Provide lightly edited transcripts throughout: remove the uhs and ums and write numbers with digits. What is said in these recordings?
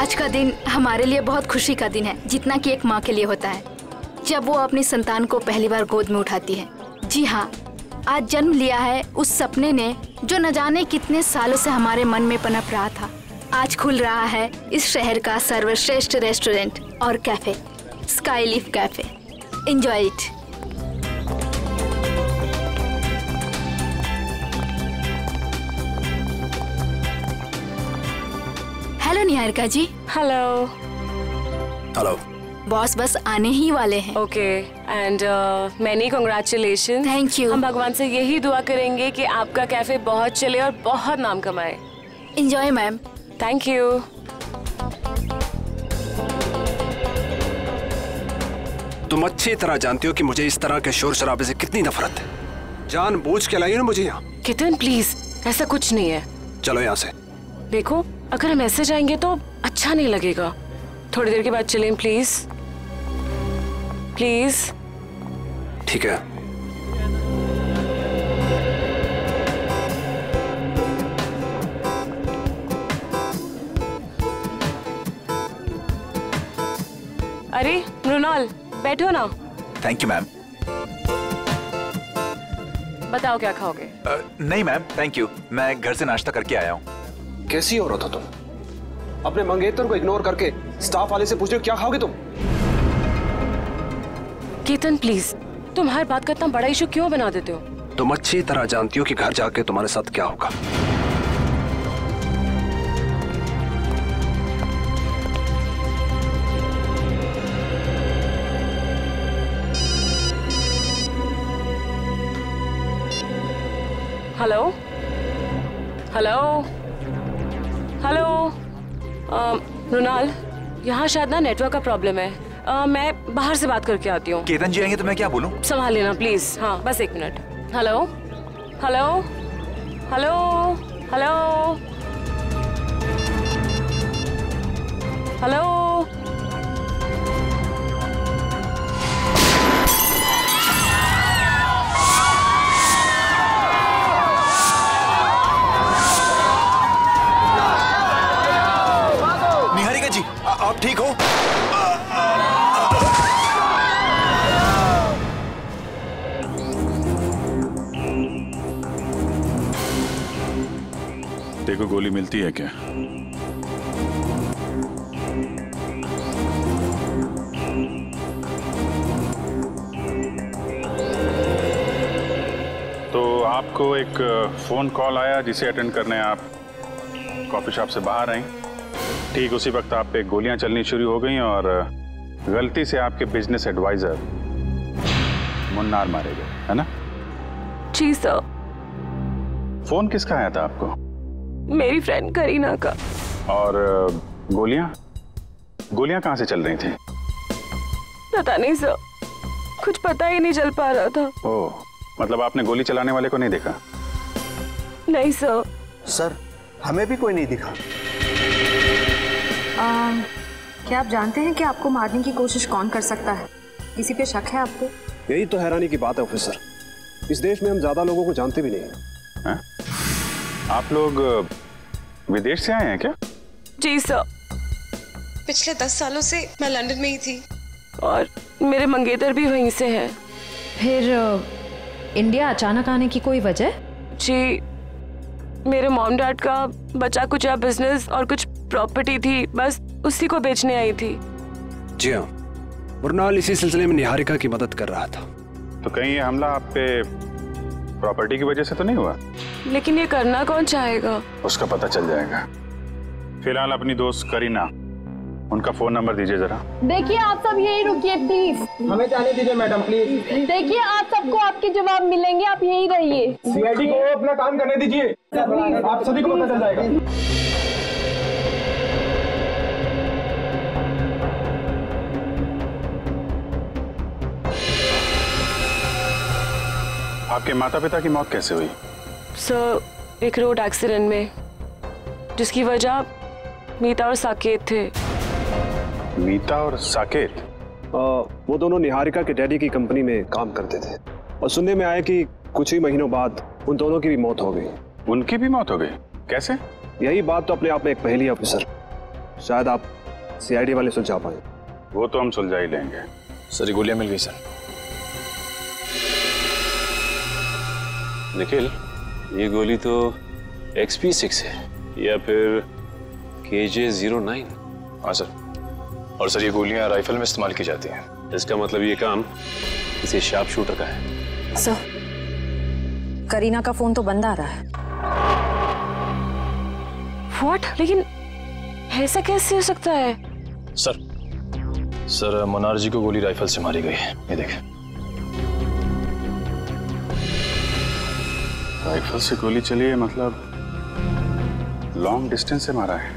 आज का दिन हमारे लिए बहुत खुशी का दिन है, जितना कि एक माँ के लिए होता है जब वो अपनी संतान को पहली बार गोद में उठाती है। जी हाँ, आज जन्म लिया है उस सपने ने जो न जाने कितने सालों से हमारे मन में पनप रहा था। आज खुल रहा है इस शहर का सर्वश्रेष्ठ रेस्टोरेंट और cafe, sky leaf cafe. Enjoy it. Hello Niharika ji. Hello. Hello. Boss बस आने ही वाले हैं। Okay and many congratulation. Thank you. हम भगवान से यही दुआ करेंगे कि आपका कैफे बहुत चले और बहुत नाम कमाए। Enjoy ma'am. Thank you. तुम अच्छी तरह जानती हो कि मुझे इस तरह के शोर शराबे से कितनी नफरत है। जानबूझ के लाई हो ना मुझे यहाँ। केतन प्लीज, ऐसा कुछ नहीं है। चलो यहाँ से। देखो, अगर हम ऐसे जाएंगे तो अच्छा नहीं लगेगा। थोड़ी देर के बाद चलें प्लीज। प्लीज। ठीक है। अरे मृणाल, बैठो ना। Thank you ma'am. बताओ क्या खाओगे? नहीं मैम, थैंक यू, मैं घर से नाश्ता करके आया हूँ। कैसी औरत हो तुम? अपने मंगेतर को इग्नोर करके स्टाफ वाले से पूछ रहे हो क्या खाओगे तुम? केतन प्लीज, तुम हर बात का इतना बड़ा इशू क्यों बना देते हो? तुम अच्छी तरह जानती हो कि घर जाके तुम्हारे साथ क्या होगा। Hello hello hello. मृणाल, यहाँ शायद ना नेटवर्क का प्रॉब्लम है। मैं बाहर से बात करके आती हूँ। केतन जी आएंगे तो मैं क्या बोलूँ? संभाल लेना प्लीज। हाँ, बस 1 minute. Hello hello hello hello hello. Niharika ji, आप ठीक हो? देखो, गोली मिलती है क्या? तो आपको एक फोन कॉल आया जिसे अटेंड करने आप कॉफी शॉप से बाहर आई। ठीक उसी वक्त आप पे गोलियां चलनी शुरू हो गई और गलती से आपके बिजनेस एडवाइजर मुन्नार मारे गए, है ना? जी सर। फोन किसका आया था आपको? मेरी फ्रेंड करीना का। और गोलियां कहाँ से चल रही थी? पता नहीं सर, कुछ पता ही नहीं चल पा रहा था। ओह, मतलब आपने गोली चलाने वाले को नहीं देखा? नहीं सर। सर, हमें भी कोई नहीं दिखा। क्या आप जानते हैं कि आपको मारने की कोशिश कौन कर सकता है? किसी पे शक है आपको? यही तो हैरानी की बात है ऑफिसर, इस देश में हम ज्यादा लोगों को जानते भी नहीं हैं। आप लोग विदेश से आए हैं क्या? जी सर। पिछले 10 सालों से मैं लंदन में ही थी और मेरे मंगेतर भी वहीं से हैं। फिर इंडिया अचानक आने की कोई वजह? जी, मेरे मॉम डैड का बचा कुछ बिजनेस और कुछ प्रॉपर्टी थी, बस उसी को बेचने आई थी। जी हाँ, मृणाल इसी सिलसिले में निहारिका की मदद कर रहा था। तो कहीं ये हमला आप पे प्रॉपर्टी की वजह से तो नहीं हुआ? लेकिन ये करना कौन चाहेगा? उसका पता चल जाएगा। फिलहाल अपनी दोस्त करीना, उनका फोन नंबर दीजिए जरा। देखिए, आप सब यही रुकिए प्लीज। हमें जाने दीजिए मैडम प्लीज। देखिए, आप सबको आपके जवाब मिलेंगे, आप यही रहिए। सीआईडी को अपना काम करने दीजिए, आप सभी को पता चल जाएगा। आपके माता पिता की मौत कैसे हुई? सर, एक रोड एक्सीडेंट में, जिसकी वजह मीता और साकेत थे। मीता और साकेत? वो दोनों निहारिका के डैडी की कंपनी में काम करते थे और सुनने में आया कि कुछ ही महीनों बाद उन दोनों की भी मौत हो गई। उनकी भी मौत हो गई? कैसे? यही बात तो अपने आप में एक पहेली है ऑफिसर। शायद आप सीआईडी वाले सुलझा पाए। वो तो हम सुलझा ही लेंगे। सर, ये गोलियां मिल गई सर। निखिल, ये गोली तो XP6 है या फिर KJ09। हाँ सर, और सर ये गोलियां राइफल में इस्तेमाल की जाती हैं। इसका मतलब ये काम किसी शार्प शूटर का है। सर, करीना का फोन तो बंद आ रहा है। व्हाट? लेकिन ऐसा कैसे हो सकता है? सर मुनार जी को गोली राइफल से मारी गई है, ये देखें। राइफल से गोली चली है, मतलब लॉन्ग डिस्टेंस से मारा है।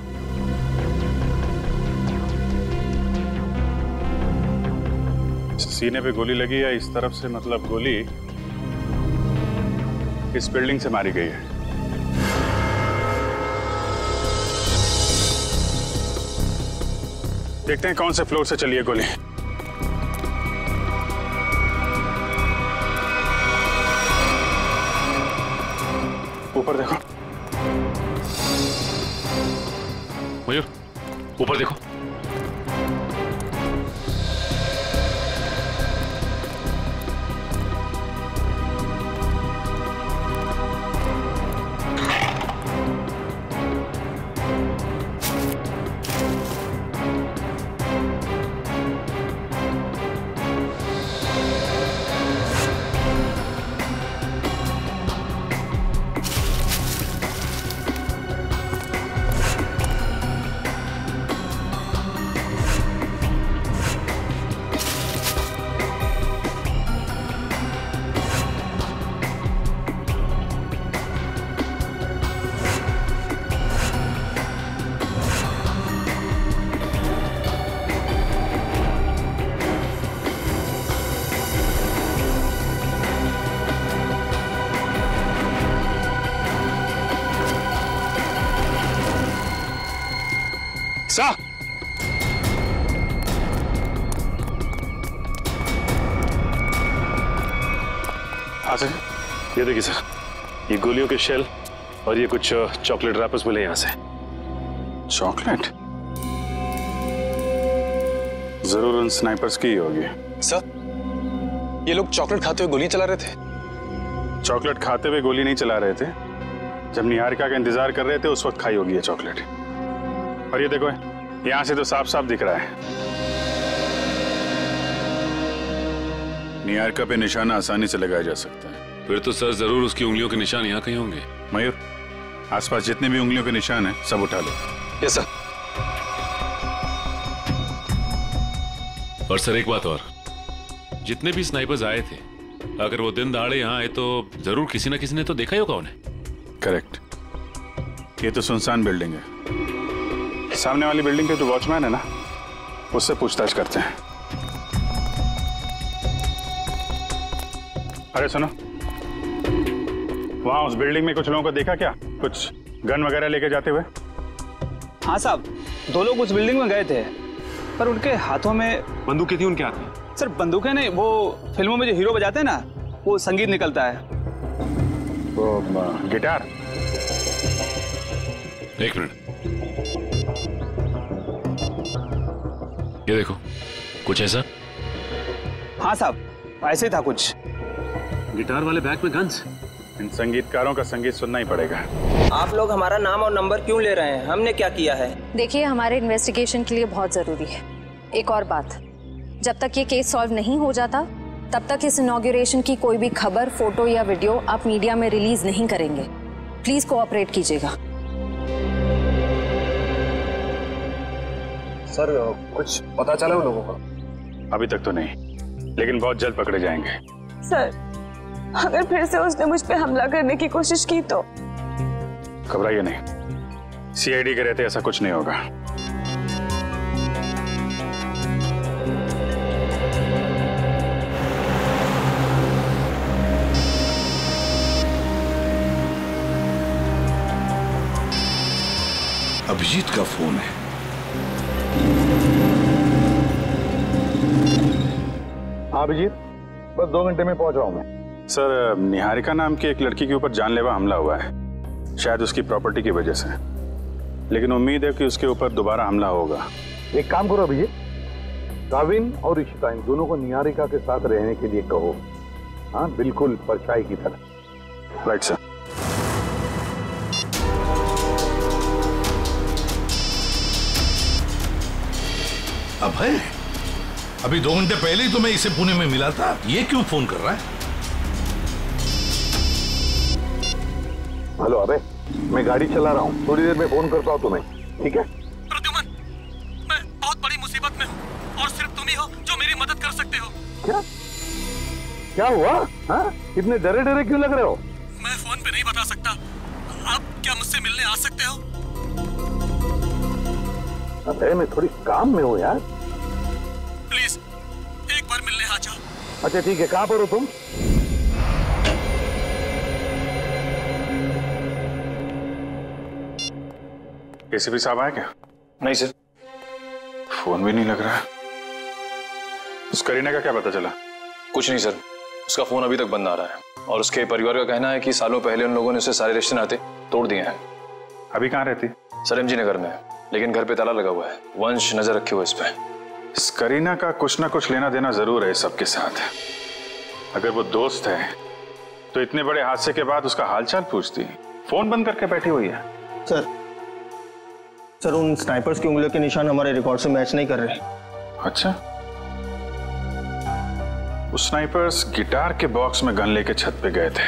सीने पे गोली लगी है इस तरफ से, मतलब गोली इस बिल्डिंग से मारी गई है। देखते हैं कौन से फ्लोर से चली है गोली। ऊपर देखो मयूर, ऊपर देखो। सा सर, ये देखिए सर, ये गोलियों के शेल और ये कुछ चॉकलेट रैपर्स मिले यहाँ से। चॉकलेट? जरूर उन स्नाइपर्स की ही होगी। सर, ये लोग चॉकलेट खाते हुए गोली चला रहे थे। चॉकलेट खाते हुए गोली नहीं चला रहे थे, जब निहारिका का इंतजार कर रहे थे उस वक्त खाई होगी ये चॉकलेट। और ये देखो, यहां से तो साफ साफ दिख रहा है। निहारिका पे निशाना आसानी से लगाया जा सकता है। फिर तो सर जरूर उसकी उंगलियों के निशान यहाँ कहीं होंगे। मयूर, आसपास जितने भी उंगलियों के निशान हैं सब उठा लो। Yes sir. और सर एक बात और, जितने भी स्नाइपर्स आए थे, अगर वो दिन दहाड़े यहाँ आए तो जरूर किसी न किसी ने तो देखा ही होगा उन्हें। करेक्ट। ये तो सुनसान बिल्डिंग है। सामने वाली बिल्डिंग के जो वॉचमैन है ना, उससे पूछताछ करते हैं। अरे सुनो, वहां उस बिल्डिंग में कुछ लोगों को देखा क्या? कुछ गन वगैरह लेके जाते हुए? हाँ साहब, 2 लोग उस बिल्डिंग में गए थे, पर उनके हाथों में बंदूकें थी उनके हाथ में। सर बंदूकें नहीं, वो फिल्मों में जो हीरो बजाते हैं ना, वो संगीत निकलता है। वो गिटार? एक मिनट, ये देखो, कुछ ऐसा? हाँ साहब, ऐसे ही था कुछ। गिटार वाले बैग में गन्स। इन संगीतकारों का संगीत सुनना ही पड़ेगा। आप लोग हमारा नाम और नंबर क्यों ले रहे हैं? हमने क्या किया है? देखिए, हमारे इन्वेस्टिगेशन के लिए बहुत जरूरी है। एक और बात, जब तक ये केस सॉल्व नहीं हो जाता तब तक इस इनॉग्रेशन की कोई भी खबर, फोटो या वीडियो आप मीडिया में रिलीज नहीं करेंगे। प्लीज कोऑपरेट कीजिएगा। सर, कुछ पता चला उन लोगों का? अभी तक तो नहीं, लेकिन बहुत जल्द पकड़े जाएंगे। सर, अगर फिर से उसने मुझ पे हमला करने की कोशिश की तो? घबराइए नहीं, सीआईडी के रहते ऐसा कुछ नहीं होगा। अभिजीत का फोन है। हाँ अभिजीत, बस 2 घंटे में पहुंच रहा हूं मैं। सर, निहारिका नाम की एक लड़की के ऊपर जानलेवा हमला हुआ है, शायद उसकी प्रॉपर्टी की वजह से। लेकिन उम्मीद है कि उसके ऊपर दोबारा हमला होगा। एक काम करो अभिजीत, गाविन और इशिता इन दोनों को निहारिका के साथ रहने के लिए कहो। हाँ, बिल्कुल परछाई की तरह। Right sir. अभय, अभी 2 घंटे पहले ही तो मैं इसे पुणे में मिला था, ये क्यों फोन कर रहा है? हेलो अभय, मैं गाड़ी चला रहा हूँ, थोड़ी देर में फोन करता हूँ तुम्हें, ठीक है? प्रद्युमन, मैं बहुत बड़ी मुसीबत में हूँ और सिर्फ तुम ही हो जो मेरी मदद कर सकते हो। क्या हुआ? हाँ? इतने डरे डरे क्यों लग रहे हो? मैं फोन पे नहीं बता सकता। आप क्या मुझसे मिलने आ सकते हो? अबे मैं थोड़ी काम में हूँ यार। प्लीज एक बार मिलने आ जाओ। अच्छा ठीक है, कहाँ पर हो तुम? एसीपी साहब आए क्या? नहीं सर। फोन भी नहीं लग रहा। उस करीना का क्या पता चला? कुछ नहीं सर, उसका फोन अभी तक बंद आ रहा है और उसके परिवार का कहना है कि सालों पहले उन लोगों ने उसे सारे रिश्ते नाते तोड़ दिए हैं। अभी कहाँ रहती? सर MG नगर में, लेकिन घर पे ताला लगा हुआ है। वंश नजर रखे हुए इस पे। इस करीना का कुछ ना कुछ लेना देना जरूर है सबके साथ। अगर वो दोस्त है तो इतने बड़े हादसे के बाद उसका हालचाल पूछती, फोन बंद करके बैठी हुई है। सर उन स्नाइपर्स की उंगलियों के निशान हमारे रिकॉर्ड से मैच नहीं कर रहे। अच्छा, उस स्नाइपर्स गिटार के बॉक्स में गन लेके छत पे गए थे।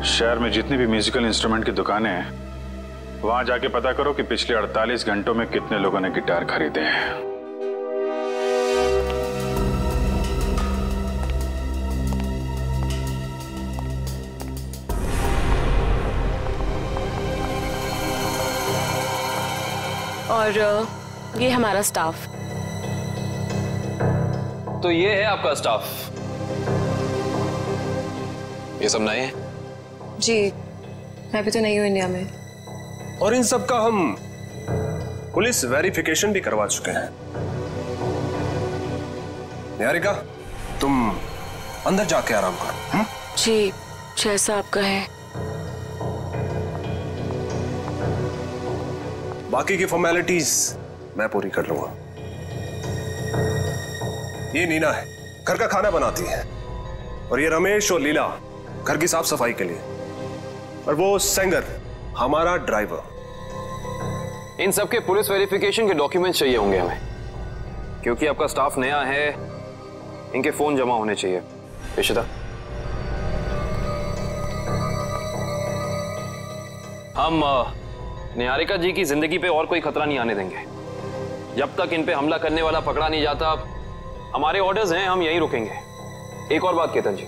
शहर में जितनी भी म्यूजिकल इंस्ट्रूमेंट की दुकानें हैं, वहां जाके पता करो कि पिछले 48 घंटों में कितने लोगों ने गिटार खरीदे हैं। और ये हमारा स्टाफ। तो ये है आपका स्टाफ। ये सब नए हैं? जी, मैं भी तो नहीं हूँ इंडिया में। और इन सब का हम पुलिस वेरिफिकेशन भी करवा चुके हैं। निहारिका, तुम अंदर जाके आराम करो। जी, जैसा आपका है। बाकी की फॉर्मेलिटीज मैं पूरी कर लूंगा। ये नीना है, घर का खाना बनाती है, और ये रमेश और लीला घर की साफ सफाई के लिए, और वो सेंगर हमारा ड्राइवर। इन सब के पुलिस वेरिफिकेशन के डॉक्यूमेंट्स चाहिए होंगे हमें, क्योंकि आपका स्टाफ नया है। इनके फोन जमा होने चाहिए। इशिता, हम निहारिका जी की जिंदगी पे और कोई खतरा नहीं आने देंगे। जब तक इन पे हमला करने वाला पकड़ा नहीं जाता, हमारे ऑर्डर्स हैं, हम यहीं रुकेंगे। एक और बात केतन जी,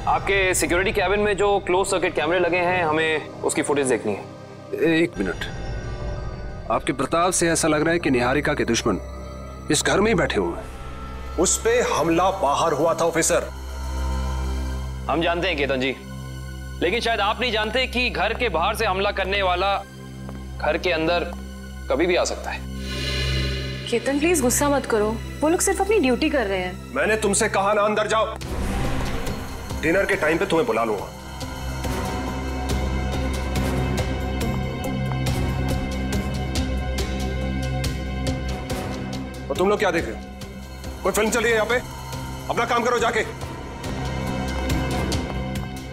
आपके सिक्योरिटी कैबिन में जो क्लोज सर्किट कैमरे लगे हैं, हमें उसकी फुटेज देखनी है। 1 मिनट। आपके प्रताप से ऐसा लग रहा है कि निहारिका के दुश्मन इस घर में ही बैठे हुए हैं। उस पे हमला बाहर हुआ था ऑफिसर। हम जानते हैं केतन जी, लेकिन शायद आप नहीं जानते कि घर के बाहर से हमला करने वाला घर के अंदर कभी भी आ सकता है। केतन प्लीज गुस्सा मत करो, वो लोग सिर्फ अपनी ड्यूटी कर रहे हैं। मैंने तुमसे कहा ना अंदर जाओ। डिनर के टाइम पे तुम्हें बुला लूंगा। और तुम लोग क्या देख रहे हो? कोई फिल्म चल रही है यहाँ पे? अपना काम करो जाके।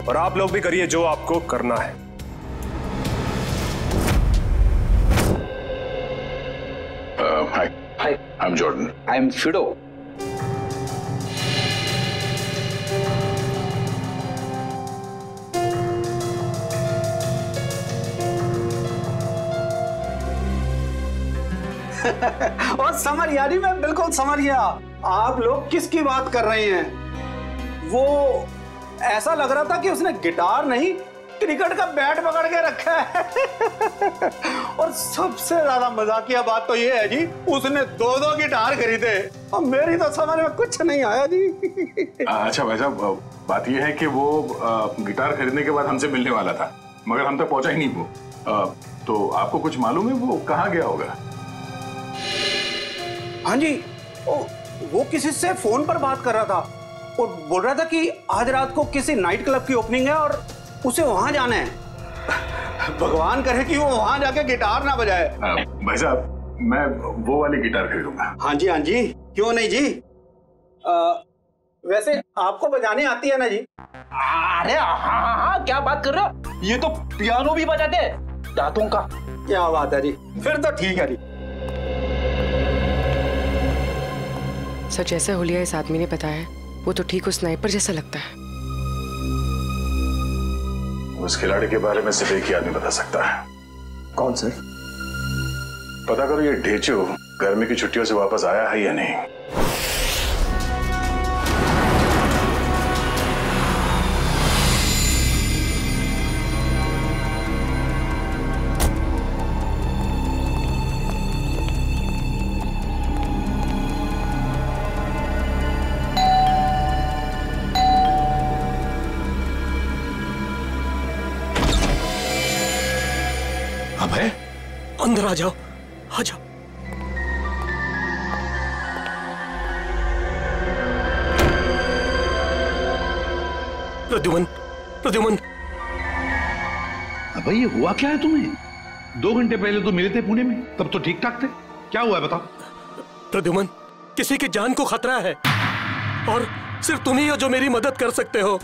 और आप लोग भी करिए जो आपको करना है। Hi, I'm Jordan. I'm Fido. और समर यानी मैं बिल्कुल समझ गया आप लोग किसकी बात कर रहे हैं। वो ऐसा लग रहा था कि उसने गिटार नहीं क्रिकेट का बैट पकड़ के रखा है। और सबसे ज्यादा मजाकिया बात तो ये है जी, उसने 2-2 गिटार खरीदे और मेरी तो समझ में कुछ नहीं आया जी। अच्छा भाई साहब, बात ये है कि वो गिटार खरीदने के बाद हमसे मिलने वाला था, मगर हम तक पहुंचा ही नहीं वो। तो आपको कुछ मालूम है वो कहाँ गया होगा? हाँ जी, वो किसी से फोन पर बात कर रहा था और बोल रहा था कि आज रात को किसी नाइट क्लब की ओपनिंग है और उसे वहां जाना है। भगवान करे कि वो वहां जाके गिटार ना बजाए। भाई साहब, मैं वो वाली गिटार खरीदूंगा। हाँ जी, हाँ जी, क्यों नहीं जी। वैसे आपको बजाने आती है ना जी? अरे हाँ, क्या बात कर रहे हो, ये तो पियानो भी बजाते हैं दांतों का। क्या बात है जी, फिर तो ठीक है जी। सर, जैसा हुलिया इस आदमी ने बताया वो तो ठीक उस स्नाइपर जैसा लगता है। उस खिलाड़ी के बारे में सिर्फ एक ही आदमी बता सकता है। कौन सर? पता करो ये ढेचू गर्मी की छुट्टियों से वापस आया है या नहीं। अबे अंदर आ जाओ, आ जाओ। प्रद्युमन, प्रद्युमन। अबे ये हुआ क्या है तुम्हें? 2 घंटे पहले तो मिले थे पुणे में, तब तो ठीक ठाक थे। क्या हुआ है बताओ? प्रद्युमन, किसी की जान को खतरा है और सिर्फ तुम ही हो जो मेरी मदद कर सकते हो।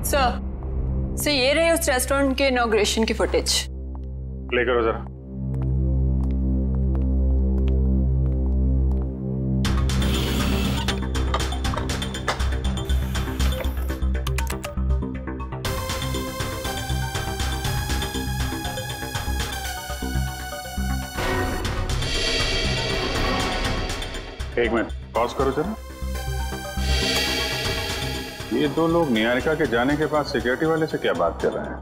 सर, ये रहे उस रेस्टोरेंट के इनॉग्रेशन की फुटेज। प्ले करो जरा। एक मिनट पॉज करो जरा। ये 2 लोग निहारिका के जाने के बाद सिक्योरिटी वाले से क्या बात कर रहे हैं?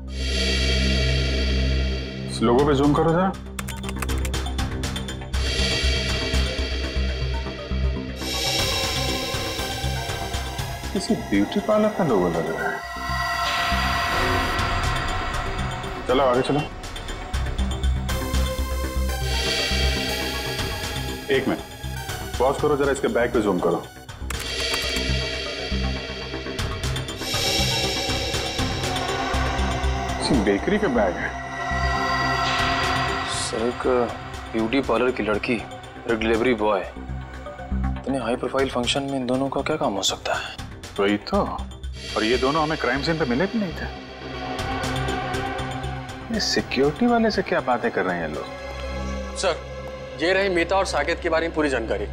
इस लोगों पे जूम करो जरा। किसी ब्यूटी पार्लर का लोगो लग रहा है। चलो आगे चलो। एक मिनट पॉज करो जरा, इसके बैक पे जूम करो। बेकरी का बैग है। सर, एक ब्यूटी पार्लर की लड़की, एक डिलीवरी बॉय, इतने हाई प्रोफाइल फंक्शन में इन दोनों का क्या काम हो सकता है? वही तो। और ये दोनों हमें क्राइम सीन पे मिले भी नहीं थे। ये सिक्योरिटी वाले से क्या बातें कर रहे हैं लोग? सर, ये रही मीता और साकेत के बारे में पूरी जानकारी।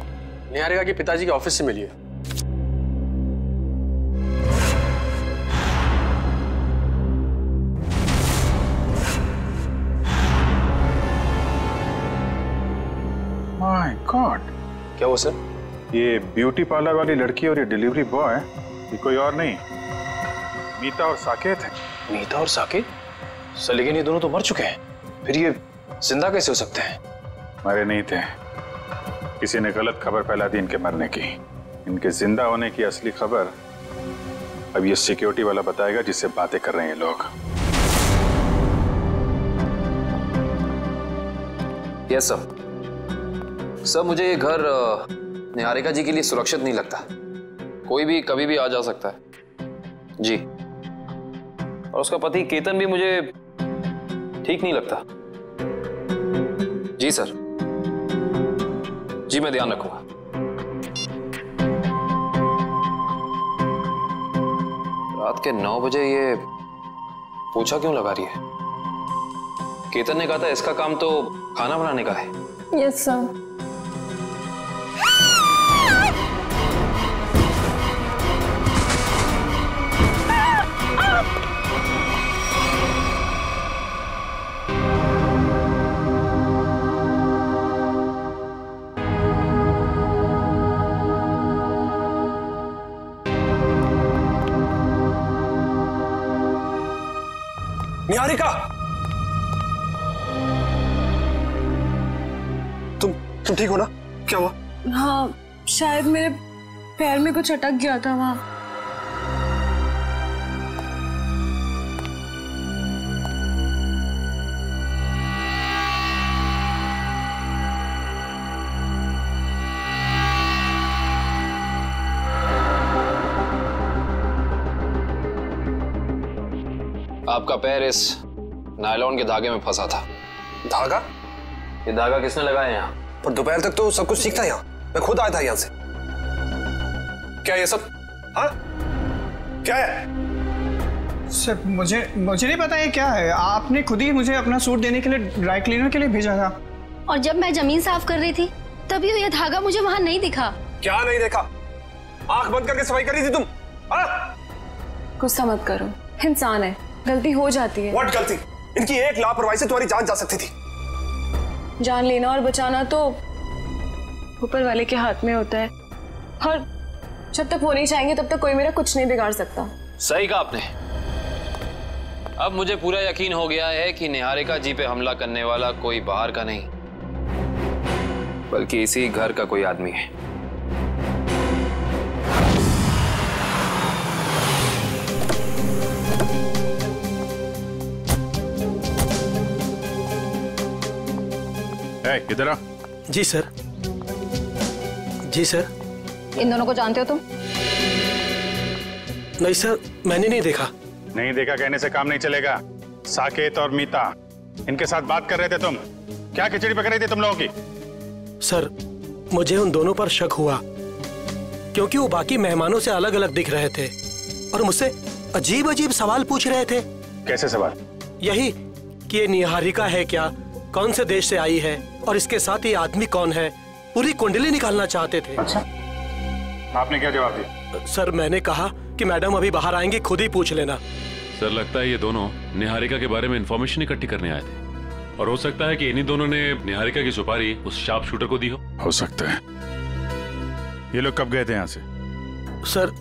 निहारिका के पिताजी के ऑफिस से मिली है। माय गॉड, क्या हुआ सर? ये ब्यूटी पार्लर वाली लड़की और ये डिलीवरी बॉय, ये कोई और नहीं, मीता और साकेत है। मीता और साकेत? सर, लेकिन ये दोनों तो मर चुके हैं, फिर ये जिंदा कैसे हो सकते हैं? मरे नहीं थे, किसी ने गलत खबर फैला दी इनके मरने की। इनके जिंदा होने की असली खबर अब ये सिक्योरिटी वाला बताएगा जिससे बातें कर रहे हैं लोग। Yes sir. सर, मुझे ये घर निहारिका जी के लिए सुरक्षित नहीं लगता। कोई भी कभी भी आ जा सकता है जी। और उसका पति केतन भी मुझे ठीक नहीं लगता। जी सर, जी मैं ध्यान रखूंगा। रात के 9 बजे ये पोछा क्यों लगा रही है? केतन ने कहा था इसका काम तो खाना बनाने का है। Yes sir. निहारिका, तुम ठीक हो ना? क्या हुआ? हाँ, शायद मेरे पैर में कुछ अटक गया था वहां। आपका पैर इस नायलॉन के धागे में फंसा था। धागा? ये धागा किसने लगाया यहाँ? पर दोपहर तक तो सब कुछ ठीक था यहाँ, मैं खुद आया था यहाँ से। क्या ये सब? हाँ? क्या है? सर मुझे नहीं पता ये क्या है। आपने खुद ही मुझे अपना सूट देने के लिए ड्राई क्लीनर के लिए भेजा था। और जब मैं जमीन साफ कर रही थी तभी ये धागा मुझे वहां नहीं दिखा। क्या नहीं देखा? आंख बंद करके सफाई कर रही थी तुम? गुस्सा मत करो, इंसान है, गलती हो जाती है। व्हाट गलती? इनकी एक लापरवाही से तुम्हारी जान जा सकती थी। जान लेना और बचाना तो ऊपर वाले के हाथ में होता है, और जब तक वो नहीं चाहेंगे तब तक कोई मेरा कुछ नहीं बिगाड़ सकता। सही कहा आपने। अब मुझे पूरा यकीन हो गया है कि निहारिका जी पे हमला करने वाला कोई बाहर का नहीं, बल्कि इसी घर का कोई आदमी है। इधर आ। जी सर। जी सर। इन दोनों को जानते हो तुम? नहीं सर, मैंने नहीं देखा। नहीं देखा कहने से काम नहीं चलेगा। साकेत और मीता, इनके साथ बात कर रहे थे तुम। क्या खिचड़ी पक रही थी तुम लोगों की? सर, मुझे उन दोनों पर शक हुआ क्योंकि वो बाकी मेहमानों से अलग अलग दिख रहे थे और मुझसे अजीब अजीब सवाल पूछ रहे थे। कैसे सवाल? यही कि ये निहारिका है क्या, कौन से देश से आई है और इसके साथ ये आदमी कौन है, पूरी कुंडली निकालना चाहते थे। अच्छा, आपने क्या जवाब दिया? सर, मैंने कहा कि मैडम अभी बाहर आएंगी, खुद ही पूछ लेना। सर, लगता है ये दोनों निहारिका के बारे में इंफॉर्मेशन इकट्ठी करने आए थे और हो सकता है कि इन्हीं दोनों ने निहारिका की सुपारी उस शार्प शूटर को दी हो सकता है। ये लोग कब गए थे यहाँ से? सर,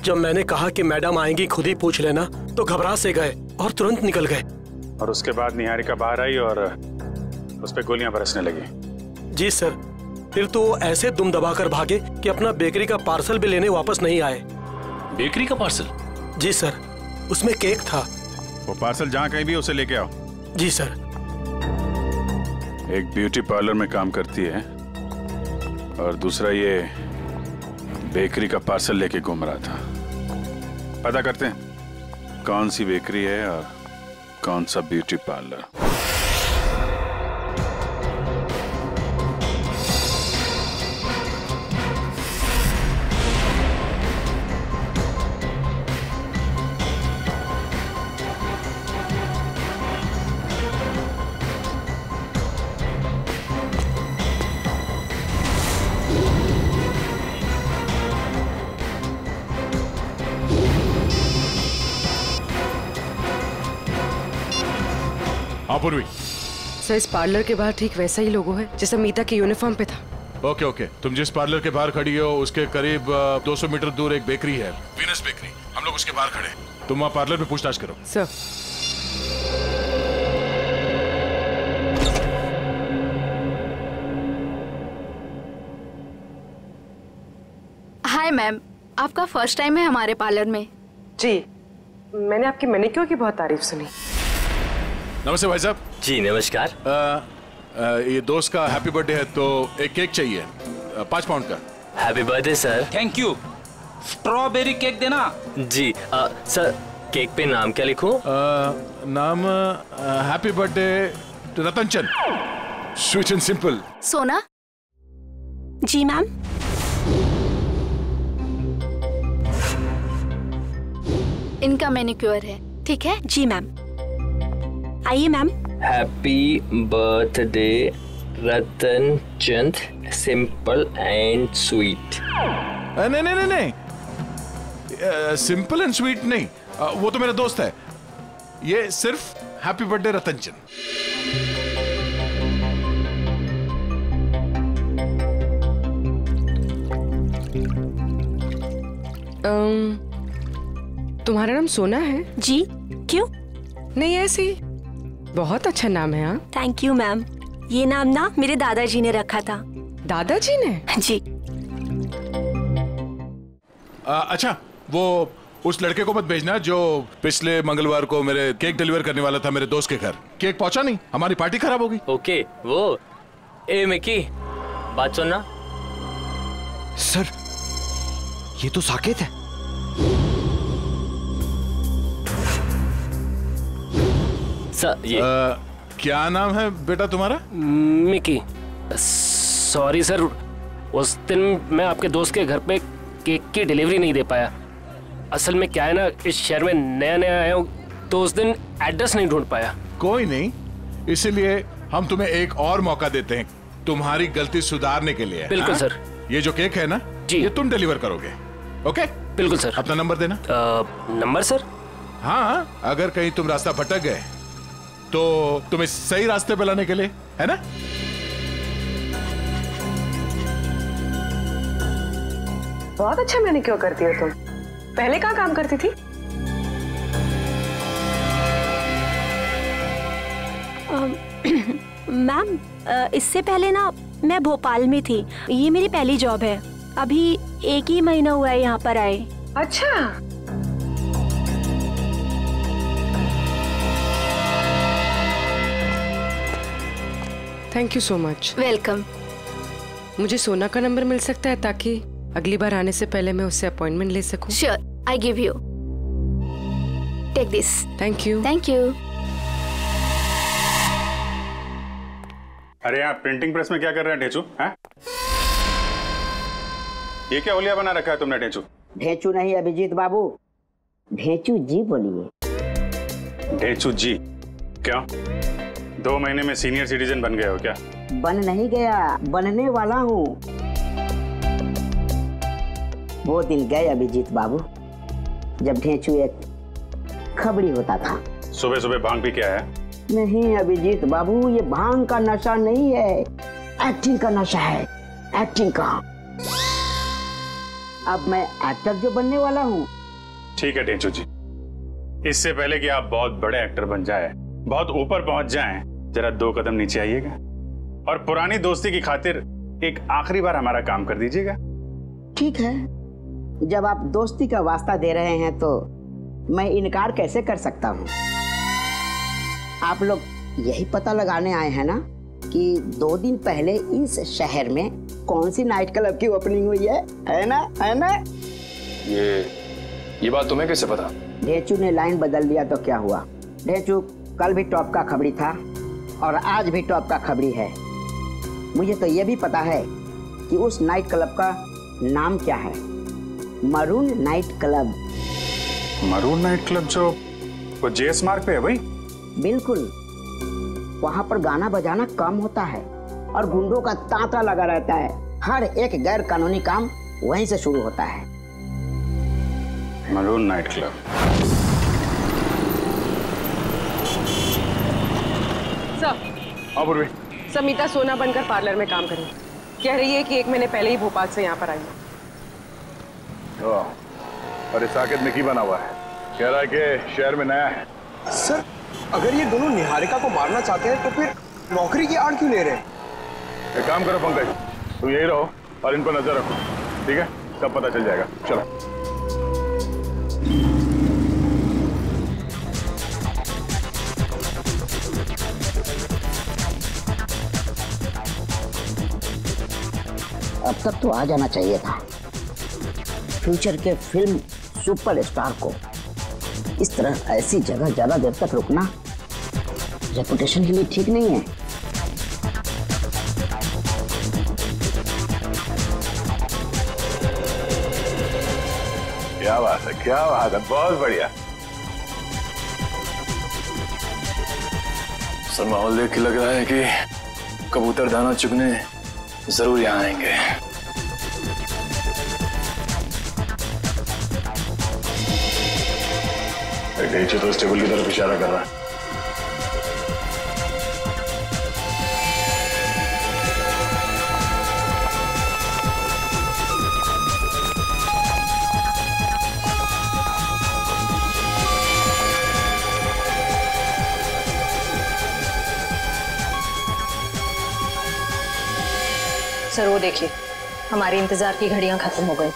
जब मैंने कहा कि मैडम आएंगी, खुद ही पूछ लेना, तो घबरा से गए और तुरंत निकल गए। और उसके बाद निहारिका बाहर आई और उस पे गोलियां बरसने लगी। जी सर, फिर तो वो ऐसे दुम दबाकर भागे कि अपना बेकरी का पार्सल भी लेने वापस नहीं आए। बेकरी का पार्सल? जी सर, उसमें केक था। वो पार्सल जहाँ कहीं भी उसे लेके आओ। जी सर। एक ब्यूटी पार्लर में काम करती है और दूसरा ये बेकरी का पार्सल लेके घूम रहा था। पता करते हैं कौन सी बेकरी है और कौन सा ब्यूटी पार्लर। पूर्वी, सर, इस पार्लर के बाहर ठीक वैसा ही लोगो है जैसा मीता के यूनिफॉर्म पे था। ओके ओके, तुम जिस पार्लर के बाहर खड़ी हो उसके करीब 200 मीटर दूर एक बेकरी है, वीनस बेकरी। हम लोग उसके बाहर खड़े, तुम वहाँ पार्लर में पूछताछ करो। सर। हाय मैम, आपका फर्स्ट टाइम है हमारे पार्लर में? जी, मैंने आपकी मैनिक्योर की बहुत तारीफ सुनी। नमस्ते भाई साहब। जी नमस्कार। ये दोस्त का हैप्पी बर्थडे है तो एक केक चाहिए 5 पाउंड का। Happy birthday sir. Thank you. Strawberry cake देना। जी सर, केक पे नाम क्या लिखूं? नाम happy birthday Ratanchand, sweet and simple. Sona? जी मैम। इनका मैनिक्योर है, ठीक है? जी मैम। आइए ma'am. Happy birthday Ratanchand, simple and sweet. नहीं नहीं नहीं नहीं, सिंपल एंड स्वीट नहीं, वो तो मेरा दोस्त है। ये सिर्फ हैप्पी बर्थडे रतनचंद। तुम्हारा नाम सोना है? जी। क्यों? नहीं, ऐसे ही। बहुत अच्छा नाम है। हाँ, थैंक यू मैम। ये नाम ना मेरे दादाजी ने रखा था। दादाजी ने? जी। अच्छा, वो उस लड़के को मत भेजना जो पिछले मंगलवार को मेरे केक डिलीवर करने वाला था मेरे दोस्त के घर। केक पहुंचा नहीं, हमारी पार्टी खराब हो गई। ओके, वो ए मिकी, बात सुनना। सर, ये तो साकेत है। सर ये क्या नाम है बेटा तुम्हारा? मिकी। सॉरी सर, उस दिन मैं आपके दोस्त के घर पे केक की डिलीवरी नहीं दे पाया। असल में क्या है ना, इस शहर में नया नया आया हूँ तो उस दिन एड्रेस नहीं ढूंढ पाया। कोई नहीं, इसीलिए हम तुम्हें एक और मौका देते हैं तुम्हारी गलती सुधारने के लिए। बिल्कुल सर। ये जो केक है ना जी, ये तुम डिलीवर करोगे। ओके बिल्कुल सर। अपना नंबर देना। Number sir? हाँ, अगर कहीं तुम रास्ता भटक गए तो तुम्हें सही रास्ते पे लाने के लिए, है ना? बहुत अच्छा मैनिक्योर करती हो तुम। पहले कहाँ काम करती थी? मैम, इससे पहले ना मैं भोपाल में थी। ये मेरी पहली जॉब है। अभी 1 ही महीना हुआ है यहाँ पर आए। अच्छा। Thank you so much. Welcome. मुझे सोना का नंबर मिल सकता है ताकि अगली बार आने से पहले मैं उससे अपॉइंटमेंट ले सकूं? Sure, I give you. Take this. Thank you. Thank you. अरे आप प्रिंटिंग प्रेस में क्या कर रहे हैं ढेंचू? हैं? ये क्या होलिया बना रखा है तुमने ढेंचू? ढेंचू नहीं अभिजीत बाबू, ढेंचू जी बोलिए। ढेंचू जी? क्यों? 2 महीने में सीनियर सिटीजन बन गए हो क्या? बन नहीं गया, बनने वाला हूँ। वो दिन गए अभिजीत बाबू जब ढेंचू एक खबड़ी होता था। सुबह सुबह भांग भी क्या है? नहीं अभिजीत बाबू, ये भांग का नशा नहीं है, एक्टिंग का नशा है, एक्टिंग का। अब मैं एक्टर जो बनने वाला हूँ। ठीक है ढेंचू जी, इससे पहले कि आप बहुत बड़े एक्टर बन जाए, बहुत ऊपर पहुंच जाएं, जरा 2 कदम नीचे आइएगा और पुरानी दोस्ती की खातिर एक आखिरी बार हमारा काम कर दीजिएगा। ठीक है, जब आप दोस्ती का वास्ता दे रहे हैं तो मैं इनकार कैसे कर सकता हूँ। आप लोग यही पता लगाने आए हैं ना कि 2 दिन पहले इस शहर में कौन सी नाइट क्लब की ओपनिंग हुई है ना? है ना? ये बात तुम्हें कैसे पता? ढेंचू ने लाइन बदल दिया तो क्या हुआ? ढेंचू कल भी टॉप का खबरी था और आज भी टॉप का खबरी है। मुझे तो ये भी पता है कि उस नाइट क्लब का नाम क्या है, maroon night club. Maroon night club जो वो जेएस मार्ग पे है भाई? बिल्कुल, वहाँ पर गाना बजाना कम होता है और गुंडों का तांता लगा रहता है। हर एक गैर कानूनी काम वहीं से शुरू होता है। Maroon night club. सर। पूर्वी। समीता सोना बनकर पार्लर में काम करी। कह रही है कि 1 महीने पहले ही भोपाल से यहाँ पर आई। और इस साकेत में की बना हुआ है, कह रहा है कि शहर में नया है। सर, अगर ये दोनों निहारिका को मारना चाहते हैं तो फिर नौकरी की आड़ क्यों ले रहे हैं? एक काम करो पंकज, तुम यही रहो और इन पर नजर रखो, ठीक है? सब पता चल जाएगा। चलो। अब तक तो आ जाना चाहिए था। फ्यूचर के फिल्म सुपरस्टार को इस तरह ऐसी जगह ज्यादा देर तक रुकना रेपुटेशन के लिए ठीक नहीं है। क्या बात है, क्या बात है, बहुत बढ़िया। सर, माहौल देख के लग रहा है कि कबूतर दाना चुगने जरूर यहाँ आएंगे। ढेंचू तो इस टेबल की तरफ इशारा कर रहा है। सर वो देखिए, हमारे इंतजार की घड़ियां खत्म हो गई।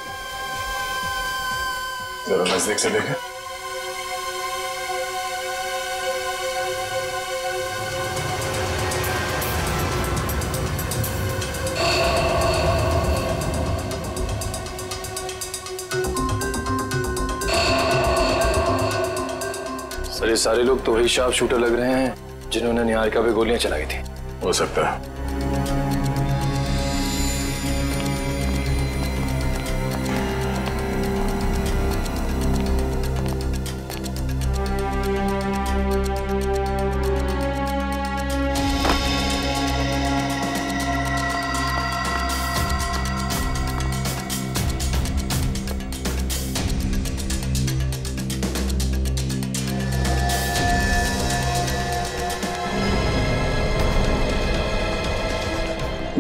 जरा नजदीक से देखें। सर, ये सारे लोग तो वही शार्प शूटर लग रहे हैं जिन्होंने निहारिका पे गोलियां चलाई थी। हो सकता है।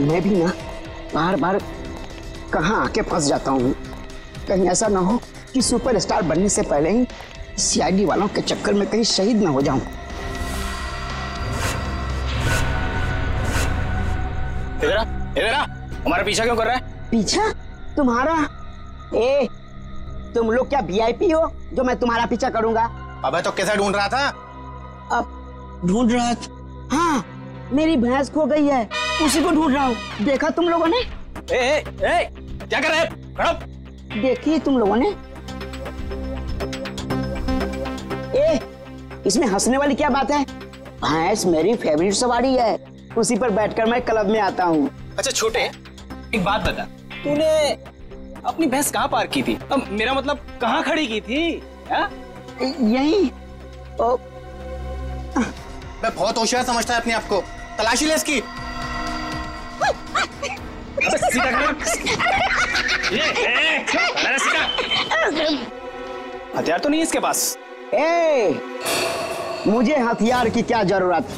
मैं भी ना बार बार कहाँ आके फंस जाता हूँ। कहीं ऐसा ना हो कि सुपरस्टार बनने से पहले ही सीआईडी वालों के चक्कर में कहीं शहीद ना हो जाऊं। इधर आ, हमारा पीछा क्यों कर रहा है? पीछा? तुम्हारा? ए, तुम लोग क्या वीआईपी हो जो मैं तुम्हारा पीछा करूंगा? अबे तो कैसे ढूंढ रहा था? अब ढूंढ रहा था? हाँ, मेरी भैंस खो गई है, उसी को ढूंढ रहा हूँ। देखा तुम लोगों ने? क्या कर रहे हैं? खड़ो। देखिए तुम लोगों ने। इसमें हंसने वाली क्या बात है? भैंस मेरी फेवरेट सवारी है, उसी पर बैठकर मैं क्लब में आता हूँ। अच्छा छोटे, एक बात बता, तूने अपनी भैंस कहाँ पार्क की थी? अब मेरा मतलब कहाँ खड़ी की थी? यहीं। मैं बहुत होशियार समझता है अपने आप को। तलाशी ले इसकी। हथियार तो नहीं है इसके पास। मुझे हथियार की क्या जरूरत?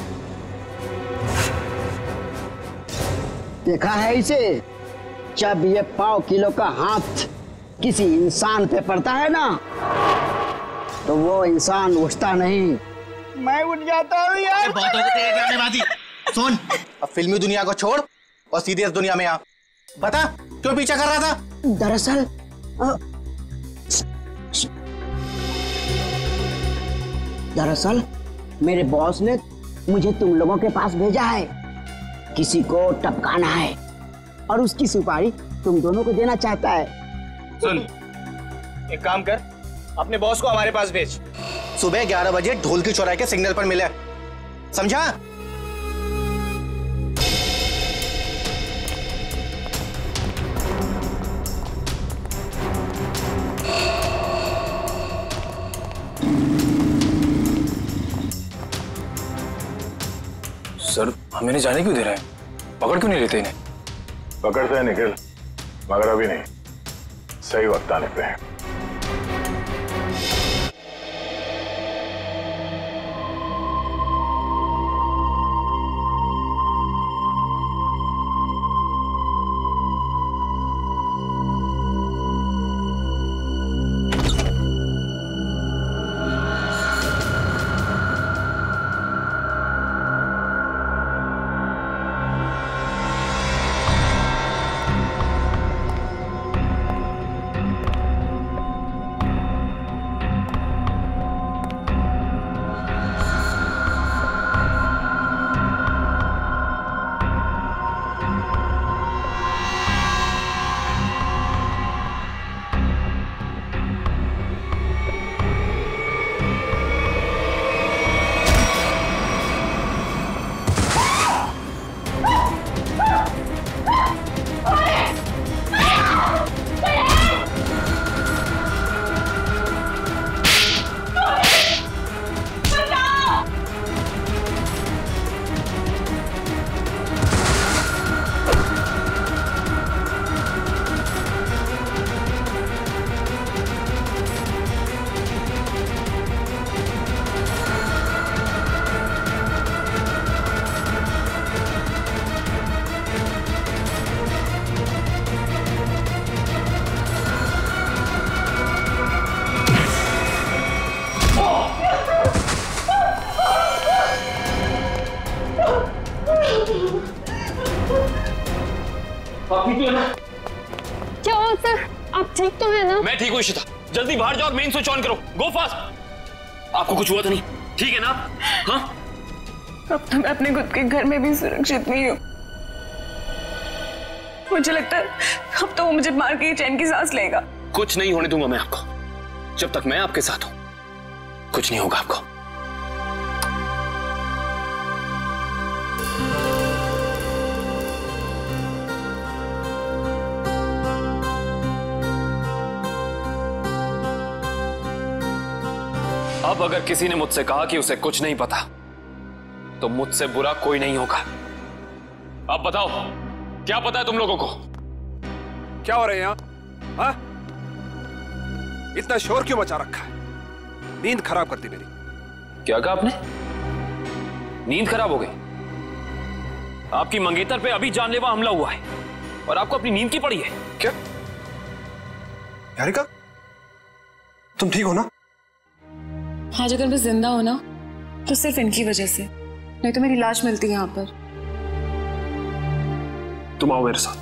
देखा है इसे? जब ये 1.5 किलो का हाथ किसी इंसान पे पड़ता है ना, तो वो इंसान उठता नहीं, मैं उठ जाता हूँ यार। बहुत हो गई तेरे ड्रामेबाजी। सुन, अब फिल्मी दुनिया को छोड़ और सीधे इस दुनिया में आ। बता क्यों पीछा कर रहा था? दरअसल मेरे बॉस ने मुझे तुम लोगों के पास भेजा है। किसी को टपकाना है और उसकी सुपारी तुम दोनों को देना चाहता है। सुन, एक काम कर, अपने बॉस को हमारे पास भेज। सुबह 11 बजे ढोल की चौराहे के सिग्नल पर मिले, समझा? सर, हमें नहीं जाने क्यों दे रहे हैं? पकड़ क्यों नहीं लेते इन्हें? पकड़ते हैं निखिल, मगर अभी नहीं, सही वक्त आने पे है। क्या हुआ सर? आप ठीक तो है ना? मैं ठीक हूँ इशिता, जल्दी बाहर जाओ और मेन स्विच ऑन करो। गो फास्ट। आपको कुछ हुआ तो नहीं? ठीक है ना? हाँ? अब तो मैं अपने खुद के घर में भी सुरक्षित नहीं हूँ। मुझे लगता है अब तो वो मुझे मार के चैन की सांस लेगा। कुछ नहीं होने दूंगा मैं आपको। जब तक मैं आपके साथ हूं कुछ नहीं होगा आपको। अब अगर किसी ने मुझसे कहा कि उसे कुछ नहीं पता तो मुझसे बुरा कोई नहीं होगा। अब बताओ, क्या पता है तुम लोगों को? क्या हो रहे हैं यहाँ? हाँ? इतना शोर क्यों मचा रखा है? नींद खराब करती मेरी। क्या कहा आपने? नींद खराब हो गई? आपकी मंगेतर पे अभी जानलेवा हमला हुआ है और आपको अपनी नींद की पड़ी है क्या? निहारिका, तुम ठीक हो ना? आज अगर मैं जिंदा हो ना तो सिर्फ इनकी वजह से, नहीं तो मेरी लाश मिलती है यहाँ पर। तुम आओ मेरे साथ।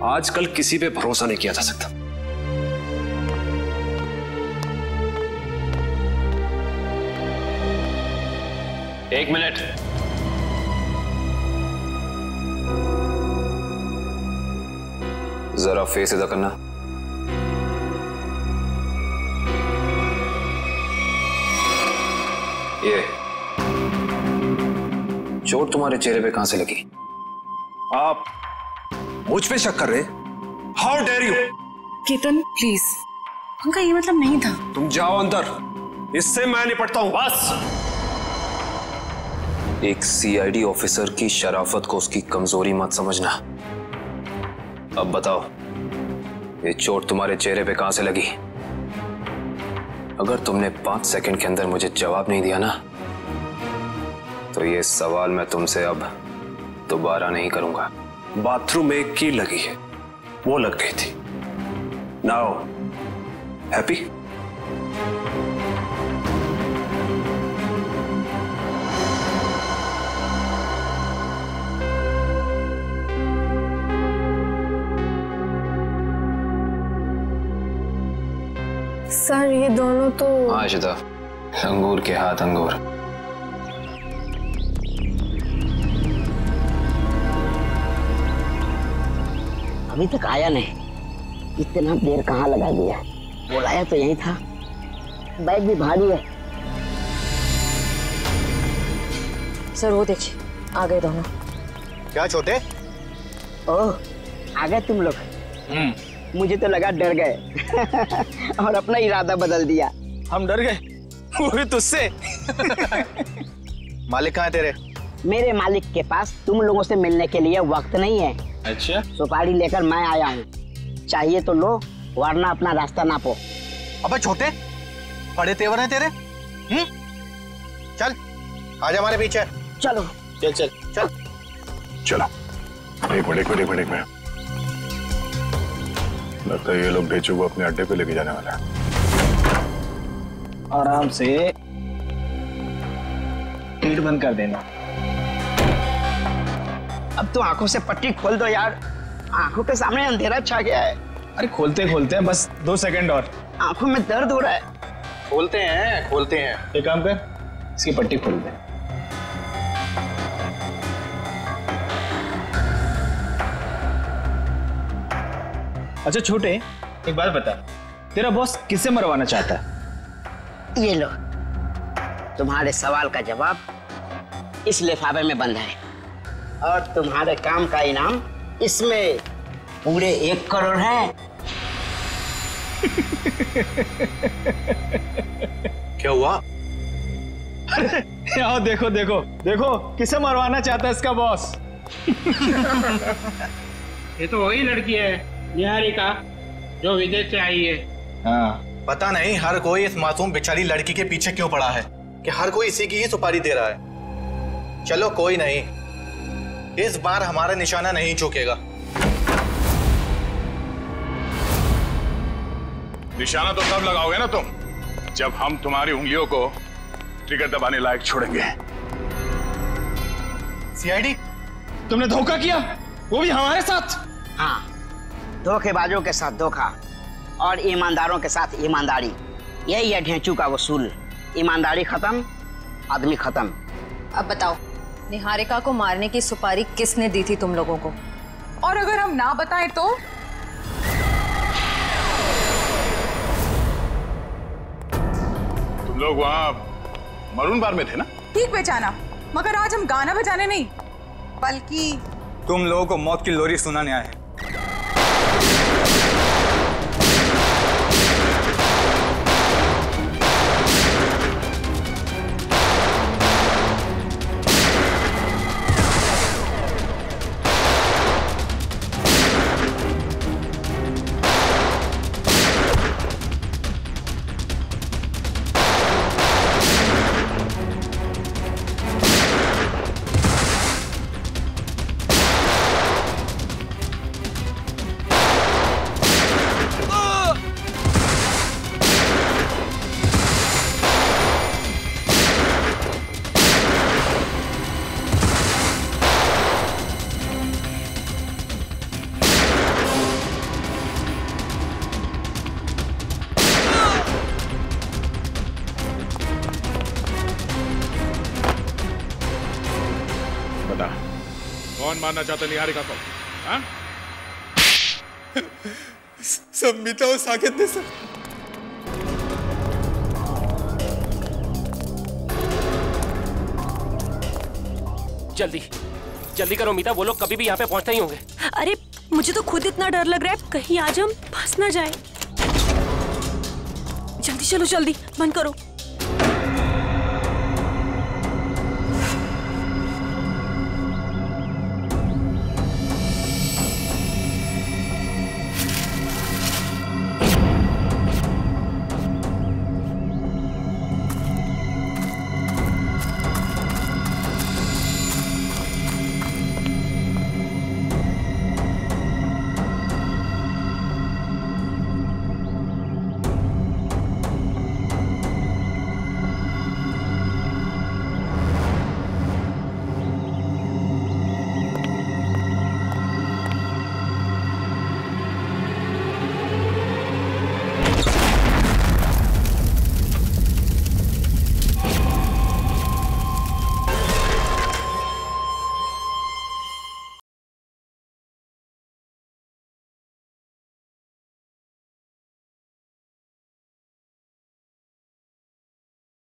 आजकल किसी पे भरोसा नहीं किया जा सकता। एक मिनट। जरा फेस इधर करना। ये चोट तुम्हारे चेहरे पे कहां से लगी? आप मुझ पे शक कर रहे? How dare you! Ketan please, उनका ये मतलब नहीं था। तुम जाओ अंदर, इससे मैं निपटता हूं। बस। एक सीआईडी ऑफिसर की शराफत को उसकी कमजोरी मत समझना। अब बताओ, ये चोट तुम्हारे चेहरे पे कहां से लगी? अगर तुमने 5 सेकंड के अंदर मुझे जवाब नहीं दिया ना, तो ये सवाल मैं तुमसे अब दोबारा नहीं करूंगा। बाथरूम में एक कील लगी है, वो लग गई थी। Now happy? सर ये दोनों तो आशिदा, अंगूर के हाथ अंगूर। अभी तक आया नहीं, इतना देर कहाँ लगा दिया? बुलाया तो यही था। बैग भी भारी है। सर वो देखिए, आ गए दोनों। क्या छोटे? ओह, आ गए तुम लोग। मुझे तो लगा डर गए और अपना इरादा बदल दिया। हम डर गए? वो भी तुझसे? मालिक कहाँ है तेरे? मेरे मालिक के पास तुम लोगों से मिलने के लिए वक्त नहीं है। अच्छा? सुपारी लेकर मैं आया हूँ, चाहिए तो लो, वरना अपना रास्ता नापो। अबे छोटे, बड़े तेवर हैं तेरे। चल, आजा हमारे पीछे। चलो। चल चल चल। चलो। एक मिनट। लगता है ये लोग भेजू को अपने अड्डे पे लेके जाने वाला है। आराम से गेट बंद कर देना। अब तो आंखों से पट्टी खोल दो यार, आंखों के सामने अंधेरा छा गया है। अरे खोलते खोलते बस 2 सेकंड और। आंखों में दर्द हो रहा है। खोलते हैं। एक काम कर, इसकी पट्टी खोल दे। अच्छा छोटे, एक बात बता, तेरा बॉस किसे मरवाना चाहता है? ये लो, तुम्हारे सवाल का जवाब इस लिफाफे में बंद है और तुम्हारे काम का इनाम इसमें पूरे 1 करोड़ है। क्या हुआ? अरे आओ देखो किसे मरवाना चाहता है इसका बॉस। ये तो वही लड़की है, निहारिका, जो विदेश से आई है। हाँ, पता नहीं हर कोई इस मासूम बेचारी लड़की के पीछे क्यों पड़ा है कि हर कोई इसी की ही सुपारी दे रहा है। चलो कोई नहीं, इस बार हमारा निशाना नहीं चूकेगा। निशाना तो तब लगाओगे ना तुम, जब हम तुम्हारी उंगलियों को ट्रिगर दबाने लायक छोड़ेंगे। सीआईडी, तुमने धोखा किया, वो भी हमारे साथ। हाँ, धोखेबाजों के साथ धोखा और ईमानदारों के साथ ईमानदारी, यही है ढेंचू का वसूल। ईमानदारी खत्म, आदमी खत्म। अब बताओ, निहारिका को मारने की सुपारी किसने दी थी तुम लोगों को? और अगर हम ना बताएं तो? तुम लोग वहाँ मरून बार में थे ना? ठीक पहचाना, मगर आज हम गाना बजाने नहीं, बल्कि तुम लोगों को मौत की लोरी सुनाने आए हैं। बता, कौन मारना चाहता निहारिका को? हाँ? सब मीता और साकेत ने सर। जल्दी जल्दी करो मीता, वो लोग कभी भी यहाँ पे पहुंचते ही होंगे। अरे मुझे तो खुद इतना डर लग रहा है, कहीं आज हम फंस ना जाए। जल्दी चलो, जल्दी बंद करो।